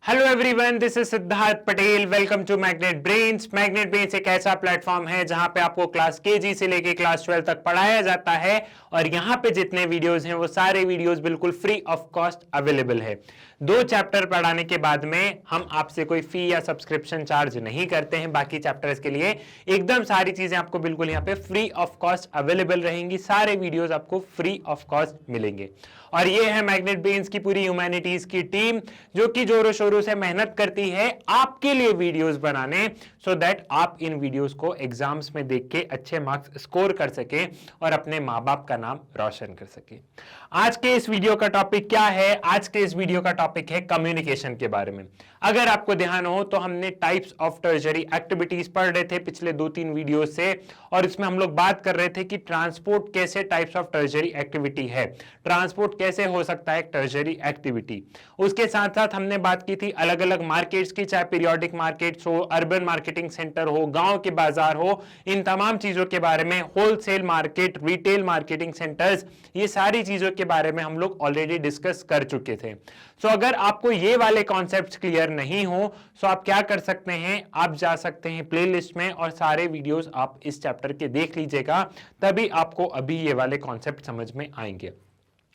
Hello everyone, this is Siddharth Patel. Welcome to magnet brains. Magnet brains एक ऐसा platform है जहां पे आपको क्लास केजी से लेके क्लास 12 तक पढ़ाया जाता है और यहां पे जितने वीडियोस हैं वो सारे वीडियोस बिल्कुल फ्री ऑफ कॉस्ट अवेलेबल है। 2 चैप्टर पढ़ाने के बाद में हम आपसे कोई फी या सब्सक्रिप्शन चार्ज नहीं करते हैं। बाकी चैप्टर्स के लिए एकदम सारी चीजें आपको बिल्कुल यहाँ पे फ्री ऑफ कॉस्ट अवेलेबल रहेंगी। सारे वीडियोस आपको फ्री ऑफ कॉस्ट मिलेंगे और ये है मैग्नेट ब्रेन्स की पूरी ह्यूमैनिटीज की टीम जो कि जोरों शोरों से मेहनत करती है आपके लिए वीडियोस बनाने, सो दैट आप इन वीडियोस को एग्जाम्स में देख के अच्छे मार्क्स स्कोर कर सके और अपने माँ बाप का नाम रोशन कर सके। आज के इस वीडियो का टॉपिक क्या है? आज के इस वीडियो का टॉपिक है कम्युनिकेशन के बारे में। अगर आपको ध्यान हो तो हमने टाइप्स ऑफ टर्शरी एक्टिविटीज पढ़ रहे थे पिछले 2-3 वीडियो से और इसमें हम लोग बात कर रहे थे कि ट्रांसपोर्ट कैसे टाइप्स ऑफ टर्शरी एक्टिविटी है, ट्रांसपोर्ट कैसे हो सकता है टर्शरी एक्टिविटी। उसके साथ साथ हमने बात की थी अलग अलग मार्केट्स की, चाहे पीरियोडिक मार्केट्स हो, अर्बन मार्केटिंग सेंटर हो, गांव के बाजार हो, इन तमाम चीजों के बारे में, wholesale market, retail marketing centres, ये सारी चीजों के बारे में हम लोग ऑलरेडी डिस्कस कर चुके थे। सो अगर आपको ये वाले कॉन्सेप्ट्स क्लियर नहीं हो तो आप क्या कर सकते हैं, आप जा सकते हैं प्लेलिस्ट में और सारे वीडियोस आप इस चैप्टर के देख लीजिएगा, तभी आपको अभी ये वाले कॉन्सेप्ट समझ में आएंगे।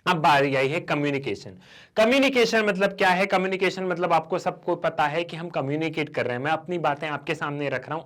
अब बारी आई है कम्युनिकेशन। कम्युनिकेशन मतलब क्या है? कम्युनिकेशन मतलब आपको सबको पता है कि हम कम्युनिकेट कर रहे हैं। मैं अपनी बातें आपके सामने रख रहा हूं,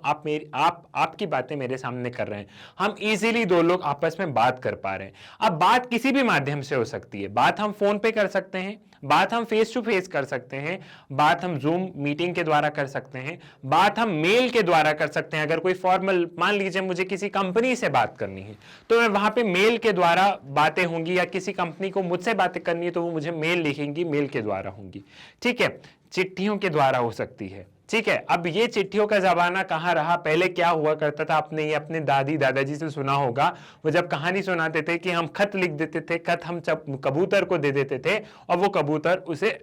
आपकी बातें मेरे सामने कर रहे हैं। हम इजीली 2 लोग आपस में बात कर पा रहे हैं। अब बात किसी भी माध्यम से हो सकती है। बात हम फोन पे कर सकते हैं, बात हम फेस टू फेस कर सकते हैं, बात हम जूम मीटिंग के द्वारा कर सकते हैं, बात हम मेल के द्वारा कर सकते हैं। अगर कोई फॉर्मल, मान लीजिए मुझे किसी कंपनी से बात करनी है तो मैं वहां पे मेल के द्वारा बातें होंगी, या किसी कंपनी को मुझसे बातें करनी है तो वो मुझे मेल लिखेंगी, मेल के द्वारा होंगी। ठीक है, चिट्ठियों के द्वारा हो सकती है। ठीक है, अब ये चिट्ठियों का जमाना कहाँ रहा? पहले क्या हुआ करता था, आपने ये अपने दादी दादाजी से सुना होगा। वो जब कहानी सुनाते थे कि हम खत लिख देते थे, खत हम कबूतर को दे देते थे और वो कबूतर उसे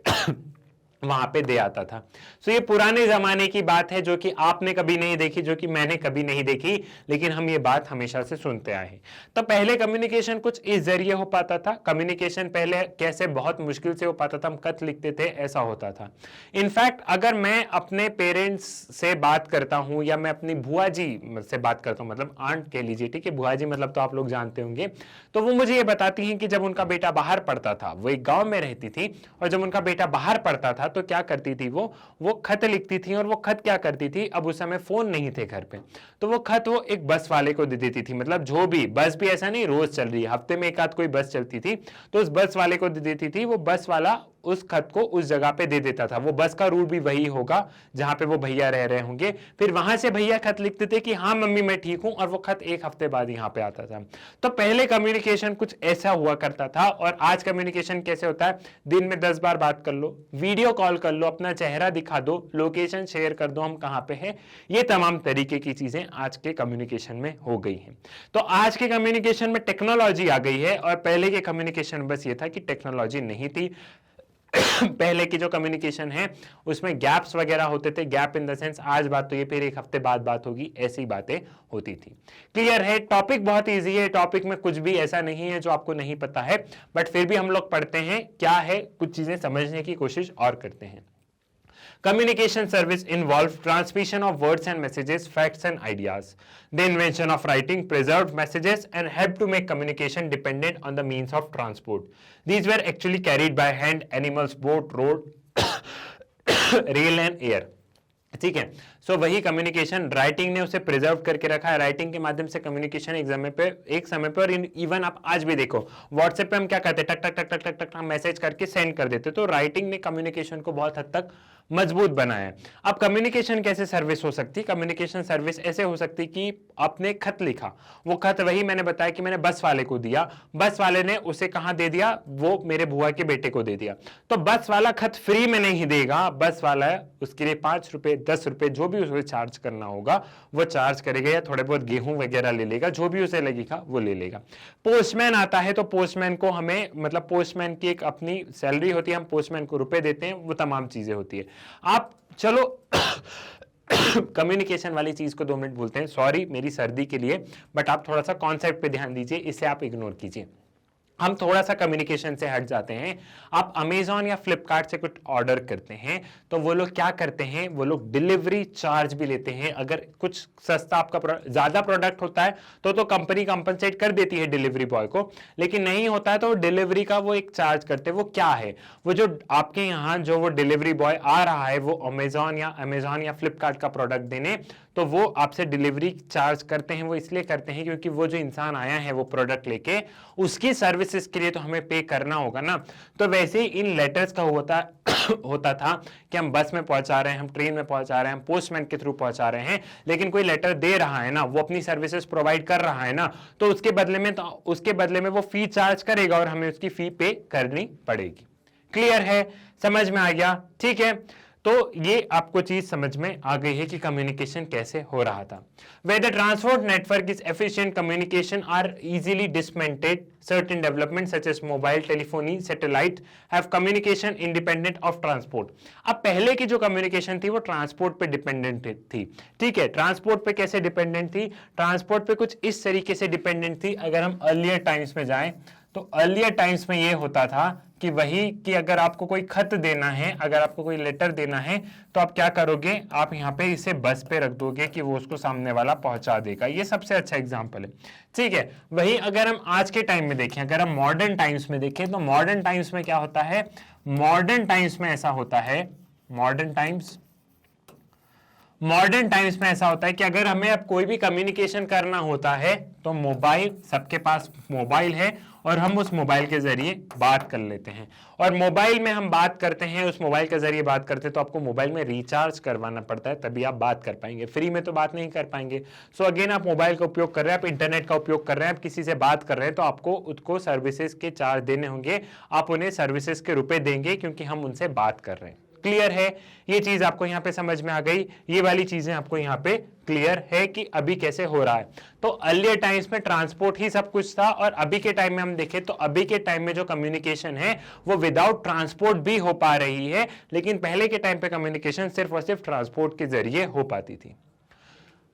वहां पे दे आता था। सो ये पुराने जमाने की बात है जो कि आपने कभी नहीं देखी, जो कि मैंने कभी नहीं देखी, लेकिन हम ये बात हमेशा से सुनते आए हैं। तो पहले कम्युनिकेशन कुछ इस जरिए हो पाता था। कम्युनिकेशन पहले कैसे? बहुत मुश्किल से हो पाता था, हम खत लिखते थे, ऐसा होता था। इनफैक्ट अगर मैं अपने पेरेंट्स से बात करता हूं या मैं अपनी बुआ जी से बात करता हूं, मतलब आंट कह लीजिए, ठीक है, बुआ जी मतलब तो आप लोग जानते होंगे, तो वो मुझे ये बताती हैं कि जब उनका बेटा बाहर पढ़ता था, वो एक गांव में रहती थी, और जब उनका बेटा बाहर पढ़ता था तो क्या करती थी, वो खत लिखती थी। और वो खत क्या करती थी, अब उस समय फोन नहीं थे घर पे, तो वो खत वो एक बस वाले को दे देती थी। मतलब जो भी बस, भी ऐसा नहीं रोज चल रही है, हफ्ते में एक आध कोई बस चलती थी, तो उस बस वाले को दे देती थी। वो बस वाला उस खत को उस जगह पे दे देता था। वो बस का रूट भी वही होगा जहां पे वो भैया रह रहे होंगे। फिर वहां से भैया खत लिखते थे कि हाँ मम्मी मैं ठीक हूं, और वो खत एक हफ्ते बाद यहाँ पे आता था। तो पहले कम्युनिकेशन कुछ ऐसा हुआ करता था। और आज कम्युनिकेशन कैसे होता है? दिन में 10 बार बात कर लो, वीडियो कॉल कर लो, अपना चेहरा दिखा दो, लोकेशन शेयर कर दो हम कहां पे हैं। ये तमाम तरीके की चीजें आज के कम्युनिकेशन में हो गई हैं। तो आज के कम्युनिकेशन में टेक्नोलॉजी आ गई है, और पहले के कम्युनिकेशन बस ये था कि टेक्नोलॉजी नहीं थी। पहले की जो कम्युनिकेशन है उसमें गैप्स वगैरह होते थे। गैप इन द सेंस, आज बात तो ये फिर एक हफ्ते बाद बात होगी, ऐसी बातें होती थी। क्लियर है? टॉपिक बहुत इजी है, टॉपिक में कुछ भी ऐसा नहीं है जो आपको नहीं पता है, बट फिर भी हम लोग पढ़ते हैं क्या है, कुछ चीजें समझने की कोशिश और करते हैं। Communication service involved transmission of words and messages, facts and ideas. The invention of writing preserved messages and helped to make communication dependent on the means of transport. These were actually carried by hand, animals, boat, road, rail and air. ठीक है, सो वही communication writing ने उसे preserve करके रखा है। Writing के माध्यम से कम्युनिकेशन एक समय पे और इवन आप आज भी देखो व्हाट्सएप पे हम क्या करते हैं, टक टक टक टक टक टक मैसेज करके सेंड कर देते। तो राइटिंग ने कम्युनिकेशन को बहुत हद तक मजबूत बनाया है। अब कम्युनिकेशन कैसे सर्विस हो सकती? कम्युनिकेशन सर्विस ऐसे हो सकती कि आपने खत लिखा, वो खत वही मैंने बताया कि मैंने बस वाले को दिया, बस वाले ने उसे कहां दे दिया, वो मेरे बुआ के बेटे को दे दिया। तो बस वाला खत फ्री में नहीं देगा, बस वाला उसके लिए 5 रुपए 10 रुपए जो भी उसे चार्ज करना होगा वो चार्ज करेगा, या थोड़े बहुत गेहूं वगैरह ले लेगा, जो भी उसे लगेगा वो ले लेगा। पोस्टमैन आता है तो पोस्टमैन को हमें, मतलब पोस्टमैन की एक अपनी सैलरी होती है, हम पोस्टमैन को रुपए देते हैं, वो तमाम चीजें होती है। आप चलो कम्युनिकेशन वाली चीज को 2 मिनट भूलते हैं, सॉरी मेरी सर्दी के लिए, बट आप थोड़ा सा कॉन्सेप्ट पे ध्यान दीजिए, इसे आप इग्नोर कीजिए। हम थोड़ा सा कम्युनिकेशन से हट जाते हैं। आप अमेजॉन या फ्लिपकार्ट से कुछ ऑर्डर करते हैं तो वो लोग क्या करते हैं, वो लोग डिलीवरी चार्ज भी लेते हैं। अगर कुछ सस्ता आपका ज्यादा प्रोडक्ट होता है तो कंपनी कंपनसेट कर देती है डिलीवरी बॉय को, लेकिन नहीं होता है तो डिलीवरी का वो एक चार्ज करते हैं। वो क्या है, वो जो आपके यहाँ जो वो डिलीवरी बॉय आ रहा है वो अमेजॉन या फ्लिपकार्ट का प्रोडक्ट देने, तो वो आपसे डिलीवरी चार्ज करते हैं। वो इसलिए करते हैं क्योंकि वो जो इंसान आया है वो प्रोडक्ट लेके, उसकी सर्विसेज के लिए तो हमें पे करना होगा ना। तो वैसे ही इन लेटर्स का होता था कि हम बस में पहुंचा रहे हैं, हम ट्रेन में पहुंचा रहे हैं, हम पोस्टमैन के थ्रू पहुंचा रहे हैं, लेकिन कोई लेटर दे रहा है ना, वो अपनी सर्विसेज प्रोवाइड कर रहा है ना, तो उसके बदले में वो फी चार्ज करेगा और हमें उसकी फी पे करनी पड़ेगी। क्लियर है, समझ में आ गया? ठीक है, तो ये आपको चीज समझ में आ गई है कि कम्युनिकेशन कैसे हो रहा था। Where the transport network is efficient, communication are easily disseminated. Certain developments such as mobile telephony, satellite have communication independent of transport. अब पहले की जो कम्युनिकेशन थी वो ट्रांसपोर्ट पे डिपेंडेंट थी। ठीक है, ट्रांसपोर्ट पे कैसे डिपेंडेंट थी? ट्रांसपोर्ट पे कुछ इस तरीके से डिपेंडेंट थी। अगर हम अर्लियर टाइम्स में जाएं तो अर्लियर टाइम्स में ये होता था कि वही कि अगर आपको कोई खत देना है, अगर आपको कोई लेटर देना है तो आप क्या करोगे, आप यहाँ पे इसे बस पे रख दोगे कि वो उसको सामने वाला पहुंचा देगा। ये सबसे अच्छा एग्जांपल है। ठीक है, वही अगर हम आज के टाइम में देखें, अगर हम मॉडर्न टाइम्स में देखें तो मॉडर्न टाइम्स में क्या होता है, मॉडर्न टाइम्स में ऐसा होता है कि अगर हमें अब कोई भी कम्युनिकेशन करना होता है तो मोबाइल, सबके पास मोबाइल है और हम उस मोबाइल के जरिए बात कर लेते हैं। और मोबाइल में हम बात करते हैं, उस मोबाइल के जरिए बात करते हैं तो आपको मोबाइल में रिचार्ज करवाना पड़ता है, तभी आप बात कर पाएंगे, फ्री में तो बात नहीं कर पाएंगे। सो अगेन आप मोबाइल का उपयोग कर रहे हैं, आप इंटरनेट का उपयोग कर रहे हैं, आप किसी से बात कर रहे हैं तो आपको उसको सर्विसेज के चार्ज देने होंगे, आप उन्हें सर्विसेज के रुपए देंगे क्योंकि हम उनसे बात कर रहे हैं। क्लियर है, ये चीज आपको यहाँ पे समझ में आ गई। ये वाली चीजें आपको यहाँ पे क्लियर है कि अभी कैसे हो रहा है। तो अर्लियर टाइम्स में ट्रांसपोर्ट ही सब कुछ था और अभी के टाइम में हम देखें तो अभी के टाइम में जो कम्युनिकेशन है वो विदाउट ट्रांसपोर्ट भी हो पा रही है, लेकिन पहले के टाइम पे कम्युनिकेशन सिर्फ और सिर्फ ट्रांसपोर्ट के जरिए हो पाती थी।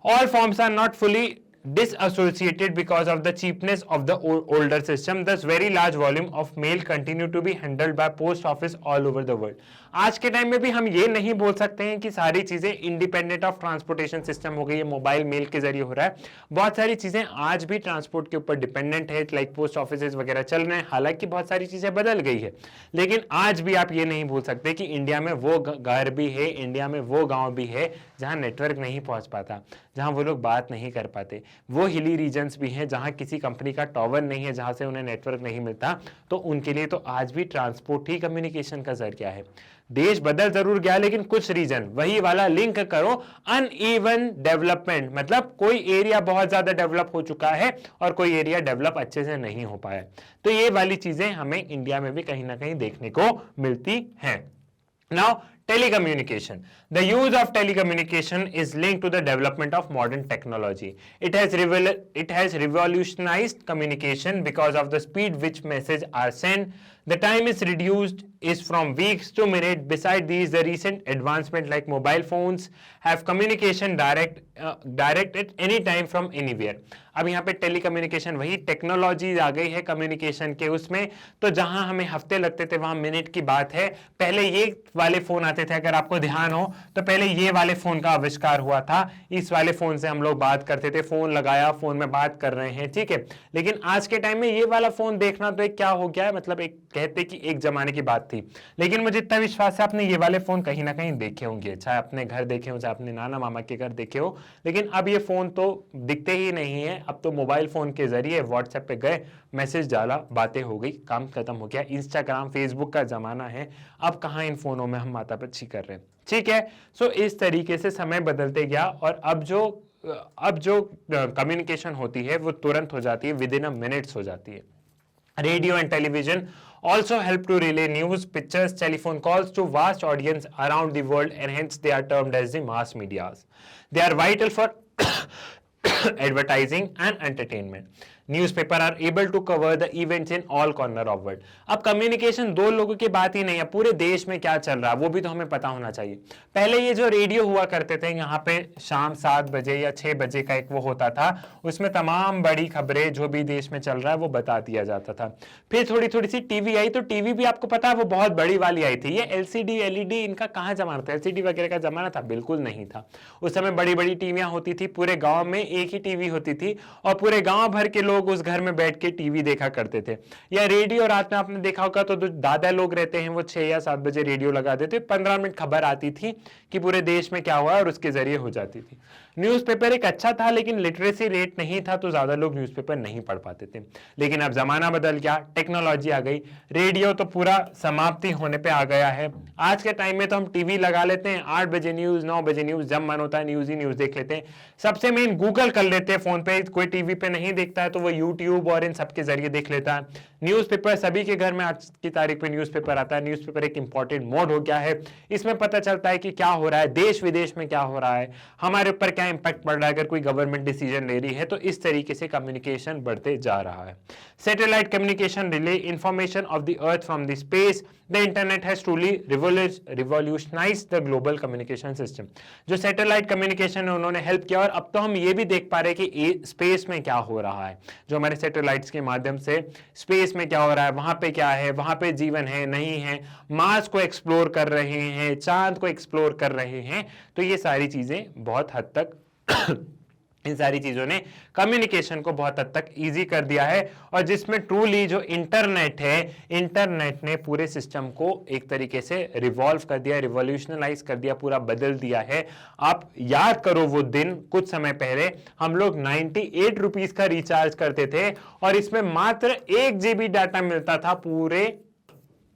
All forms are not fully disassociated because of the cheapness of the older system. Thus, very large volume of mail continue to be handled by post office all over the world. आज के time में भी हम ये नहीं बोल सकते हैं कि सारी चीजें इंडिपेंडेंट ऑफ ट्रांसपोर्टेशन सिस्टम हो गई है, मोबाइल मेल के जरिए हो रहा है। बहुत सारी चीजें आज भी ट्रांसपोर्ट के ऊपर डिपेंडेंट है, लाइक पोस्ट ऑफिस वगैरह चल रहे हैं। हालांकि बहुत सारी चीजें बदल गई है, लेकिन आज भी आप ये नहीं भूल सकते कि इंडिया में वो घर भी है, इंडिया में वो गांव भी है जहां नेटवर्क नहीं पहुंच पाता, जहां वो लोग बात नहीं कर पाते। वो हिली रीजन्स भी हैं जहां किसी कंपनी का टावर नहीं है, जहां से उन्हें नेटवर्क नहीं मिलता, तो उनके लिए तो आज भी ट्रांसपोर्ट ही कम्युनिकेशन का जरिया है। देश बदल जरूर गया, लेकिन कुछ रीजन वही वाला लिंक करो, अनइवन डेवलपमेंट, मतलब कोई एरिया बहुत ज्यादा डेवलप हो चुका है और कोई एरिया डेवलप अच्छे से नहीं हो पाया। तो ये वाली चीजें हमें इंडिया में भी कहीं ना कहीं देखने को मिलती हैं। Now, telecommunication. The use of telecommunication is linked to the development of modern technology. It has revolutionized communication because of the speed which messages are sent. The time is reduced is from weeks to minutes. Beside these, the recent advancement like mobile phones have communication direct at any time from anywhere. अब यहाँ पे telecommunication, वही technology आ गई है communication के उसमें, तो जहां हमें हफ्ते लगते थे वहां मिनट की बात है। पहले ये वाले फोन आते थे, अगर आपको ध्यान हो तो पहले ये वाले फोन का आविष्कार हुआ था, इस वाले फोन से हम लोग बात करते थे, फोन लगाया, फोन में बात कर रहे हैं, ठीक है। लेकिन आज के टाइम में ये वाला फोन देखना तो एक क्या हो गया है, मतलब एक कहते कि एक जमाने की बात थी, लेकिन मुझे इतना विश्वास है आपने ये वाले फोन कहीं ना कहीं देखे होंगे, चाहे अपने घर देखे हो, चाहे अपने नाना मामा के घर देखे हो, लेकिन अब ये फोन तो दिखते ही नहीं है। अब तो मोबाइल फोन के जरिए व्हाट्सएप पे गए, मैसेज डाला, बातें हो गई, काम खत्म हो गया। इंस्टाग्राम, फेसबुक का जमाना है, अब कहां इन फोनों में हम मातापच्ची कर रहे हैं, ठीक है। सो इस तरीके से समय बदलते गया और अब जो कम्युनिकेशन होती है वो तुरंत हो जाती है, विद इन अ मिनट्स हो जाती है। Radio and television also help to relay news, pictures, telephone calls to vast audience around the world, and hence they are termed as the mass medias. They are vital for advertising and entertainment. Newspaper are able to cover the events in all corner of world. अब communication दो लोगों की बात ही नहीं है, पूरे देश में क्या चल रहा है वो भी तो हमें पता होना चाहिए। पहले ये जो रेडियो हुआ करते थे, यहाँ पे शाम 7 बजे या 6 बजे का एक वो होता था, उसमें तमाम बड़ी खबरें जो भी देश में चल रहा है वो बता दिया जाता था। फिर थोड़ी थोड़ी सी टीवी आई, तो टीवी भी आपको पता है वो बहुत बड़ी वाली आई थी। ये एलसीडी एलईडी इनका कहाँ जमाना था, एलसीडी वगैरह का जमाना था बिल्कुल नहीं था। उस समय बड़ी बड़ी टीवियां होती थी, पूरे गांव में एक ही टीवी होती थी और पूरे गांव भर के लोग उस घर में बैठ के टीवी देखा करते थे। या रेडियो, रात में आपने देखा होगा तो दादा लोग रहते हैं वो 6 या 7 बजे रेडियो लगा देते, 15 मिनट खबर आती थी कि पूरे देश में क्या हुआ और उसके जरिए हो जाती थी। न्यूज़पेपर एक अच्छा था लेकिन लिटरेसी रेट नहीं था, तो ज्यादा लोग न्यूज़पेपर नहीं पढ़ पाते थे। लेकिन अब जमाना बदल गया, टेक्नोलॉजी आ गई, रेडियो तो पूरा समाप्ति होने पे आ गया है। आज के टाइम में तो हम टीवी लगा लेते हैं, 8 बजे न्यूज, 9 बजे न्यूज, जब मन होता है न्यूज ही न्यूज देख लेते हैं। सबसे मेन गूगल कर लेते हैं फोन पे, कोई टीवी पे नहीं देखता है तो वो यूट्यूब और इन सबके जरिए देख लेता है। न्यूज़पेपर सभी के घर में आज की तारीख में न्यूज़पेपर आता है। न्यूज़पेपर एक इंपॉर्टेंट मोड हो गया है, इसमें पता चलता है कि क्या हो रहा है, देश विदेश में क्या हो रहा है, हमारे ऊपर क्या इंपैक्ट पड़ रहा है अगर कोई गवर्नमेंट डिसीजन ले रही है। तो इस तरीके से कम्युनिकेशन बढ़ते जा रहा है। Satellite communication relay information of the earth from the space, the internet has truly revolutionised the global communication system. जो सैटेलाइट कम्युनिकेशन है उन्होंने हेल्प किया, और अब तो हम ये भी देख पा रहे हैं कि स्पेस में क्या हो रहा है। जो हमारे सैटेलाइट्स के माध्यम से स्पेस में क्या हो रहा है, वहां पे क्या है, वहां पे जीवन है नहीं है, मार्स को एक्सप्लोर कर रहे हैं, चांद को एक्सप्लोर कर रहे हैं। तो ये सारी चीजें बहुत हद तक इन सारी चीजों ने कम्युनिकेशन को बहुत हद तक इजी कर दिया है, और जिसमें ट्रूली जो इंटरनेट है, इंटरनेट ने पूरे सिस्टम को एक तरीके से रिवॉल्व कर दिया, रिवॉल्यूशनलाइज कर दिया, पूरा बदल दिया है। आप याद करो वो दिन, कुछ समय पहले हम लोग 98 रुपीज का रिचार्ज करते थे और इसमें मात्र 1 GB डाटा मिलता था पूरे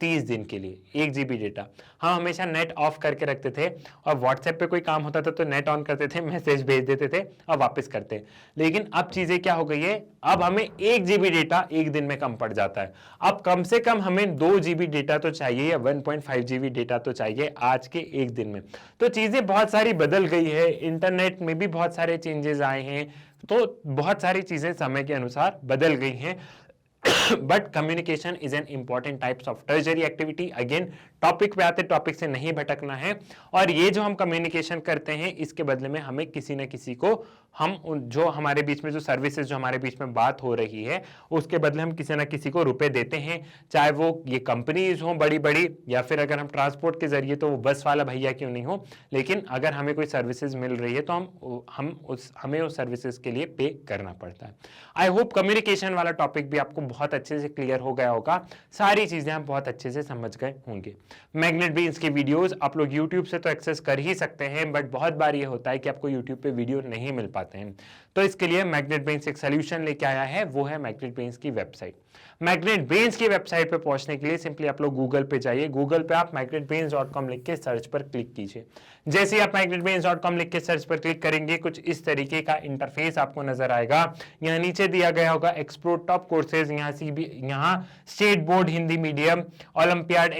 30 दिन के लिए। 1 GB डेटा। हम हमेशा नेट ऑफ करके रखते थे और व्हाट्सएप पे कोई काम होता था तो नेट ऑन करते थे, मैसेज भेज देते थे और वापस करते। लेकिन अब चीजें क्या हो गई है, अब हमें 1 GB डेटा एक दिन में कम पड़ जाता है। अब कम से कम हमें 2 GB डेटा तो चाहिए या 1.5 GB डेटा तो चाहिए आज के एक दिन में। तो चीजें बहुत सारी बदल गई है, इंटरनेट में भी बहुत सारे चेंजेस आए हैं, तो बहुत सारी चीजें समय के अनुसार बदल गई हैं। But communication is an important types of tertiary activity. Again topic पे आते, टॉपिक से नहीं भटकना है। और ये जो हम कम्युनिकेशन करते हैं इसके बदले में हमें किसी न किसी को, हम जो हमारे बीच में जो सर्विसेज, जो हमारे बीच में बात हो रही है उसके बदले हम किसी न किसी को रुपए देते हैं, चाहे वो ये कंपनीज हो बड़ी बड़ी, या फिर अगर हम ट्रांसपोर्ट के जरिए तो वो बस वाला भैया क्यों नहीं हो, लेकिन अगर हमें कोई सर्विसेज मिल रही है तो हमें उस सर्विसेज के लिए पे करना पड़ता है। आई होप कम्युनिकेशन वाला टॉपिक भी आपको बहुत अच्छे से क्लियर हो गया होगा, सारी चीजें आप बहुत अच्छे से समझ गए होंगे। मैग्नेट ब्रेन्स की वीडियोस आप लोग यूट्यूब से तो एक्सेस कर ही सकते हैं, बट बहुत बार ये होता है कि आपको यूट्यूब पे वीडियो नहीं मिल पाते हैं। तो इसके लिए मैग्नेट ब्रेन्स एक सोल्यूशन लेके आया है, वो है मैग्नेट ब्रेन्स की वेबसाइट। मैग्नेट ब्रेन्स की वेबसाइट पे पहुंचने के लिए सिंपली आप लोग गूगल पे जाइए, गूगल पे आप magnetbrains.com लिख के सर्च पर क्लिक कीजिए। जैसे ही आप magnetbrains.com लिख के सर्च पर क्लिक करेंगे कुछ इस तरीके का इंटरफेस आपको नजर आएगा। यहाँ नीचे दिया गया होगा एक्सप्लोर टॉप कोर्सेज, यहाँ state board Hindi medium, olympiad,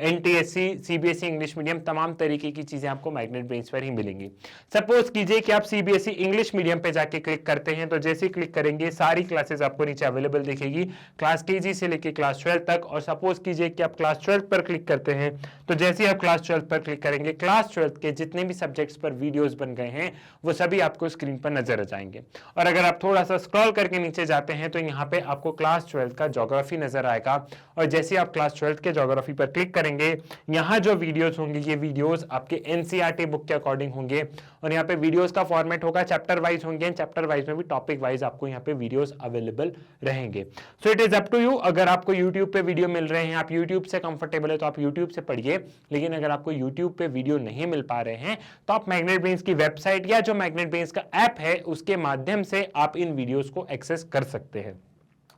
NTSC, CBSE English medium, तमाम तरीके की चीजें आपको मैग्नेट ब्रेन्स पर ही मिलेंगी। सपोज कीजिए कि आप CBSE इंग्लिश मीडियम पे जाके क्लिक करते हैं, तो जैसे ही क्लिक करेंगे सारी क्लासेस आपको नीचे अवेलेबल दिखेगी, क्लास KG से लेके क्लास 12 तक। और सपोज कीजिए कि आप क्लास 12 पर क्लिक करते हैं, तो जैसे ही आप क्लास 12 पर क्लिक करेंगे क्लास 12 के जितने भी सब्जेक्ट्स पर वीडियोस बन गए हैं वो सभी आपको स्क्रीन पर नजर आ जाएंगे। और अगर आप थोड़ा सा स्क्रॉल करके नीचे जाते हैं तो यहाँ पे आपको क्लास 12 का ज्योग्राफी नजर आएगा, और जैसे आप क्लास 12 के ज्योग्राफी पर क्लिक करेंगे यहाँ जो वीडियोस होंगे ये वीडियोस आपके NCERT बुक के अकॉर्डिंग होंगे, और यहाँ पे वीडियोस का फॉर्मेट होगा चैप्टर वाइज होंगे, चैप्टर वाइज में भी टॉपिक वाइज आपको यहाँ पे वीडियोस अवेलेबल रहेंगे। So it is up to you, अगर आपको यूट्यूब पे वीडियो मिल रहे हैं, आप यूट्यूब से कंफर्टेबल है तो आप यूट्यूब से पढ़िए, लेकिन अगर आपको यूट्यूब पे वीडियो नहीं मिल पा रहे हैं तो आप मैग्नेट ब्रेन्स की वेबसाइट या जो मैग्नेट ब्रेन्स का ऐप है उसके माध्यम से आप इन वीडियोस को एक्सेस कर सकते हैं।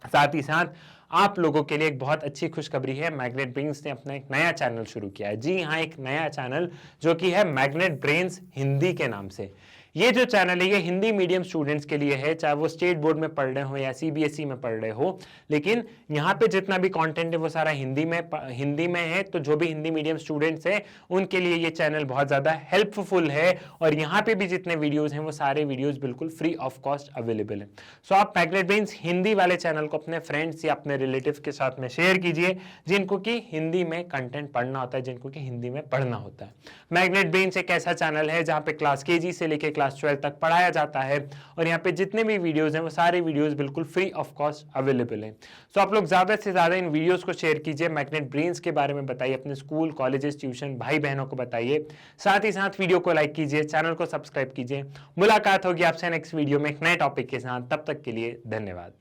साथ ही साथ आप लोगों के लिए एक बहुत अच्छी खुशखबरी है, मैग्नेट ब्रेन्स ने अपना एक नया चैनल शुरू किया है। जी हाँ, एक नया चैनल जो कि है मैग्नेट ब्रेन्स हिंदी के नाम से। ये जो चैनल है ये हिंदी मीडियम स्टूडेंट्स के लिए है, चाहे वो स्टेट बोर्ड में पढ़ रहे हो या सीबीएसई में पढ़ रहे हो, लेकिन यहाँ पे जितना भी कंटेंट है वो सारा हिंदी में है। तो जो भी हिंदी मीडियम स्टूडेंट्स हैं उनके लिए ये चैनल बहुत ज्यादा हेल्पफुल है। और यहाँ पे भी जितने वीडियोस हैं वो सारे वीडियोस बिल्कुल फ्री ऑफ कॉस्ट अवेलेबल है। सो आप मैग्नेट ब्रेन्स हिंदी वाले चैनल को अपने फ्रेंड्स या अपने रिलेटिव के साथ में शेयर कीजिए जिनको कि हिंदी में कंटेंट पढ़ना होता है, जिनको कि हिंदी में पढ़ना होता है। मैग्नेट ब्रेन्स एक ऐसा चैनल है जहां पे क्लास केजी से लेके क्लास 12 तक पढ़ाया जाता है और यहाँ पे जितने भी वीडियोस हैं वो सारे वीडियोस बिल्कुल फ्री ऑफ कॉस्ट अवेलेबल हैं। सो आप लोग ज्यादा से ज्यादा इन वीडियोस को शेयर कीजिए, मैग्नेट ब्रेन्स के बारे में बताइए, अपने स्कूल कॉलेजेस ट्यूशन भाई बहनों को बताइए, साथ ही साथ वीडियो को लाइक कीजिए, चैनल को सब्सक्राइब कीजिए। मुलाकात होगी आपसे नेक्स्ट वीडियो में एक नए टॉपिक के साथ, तब तक के लिए धन्यवाद।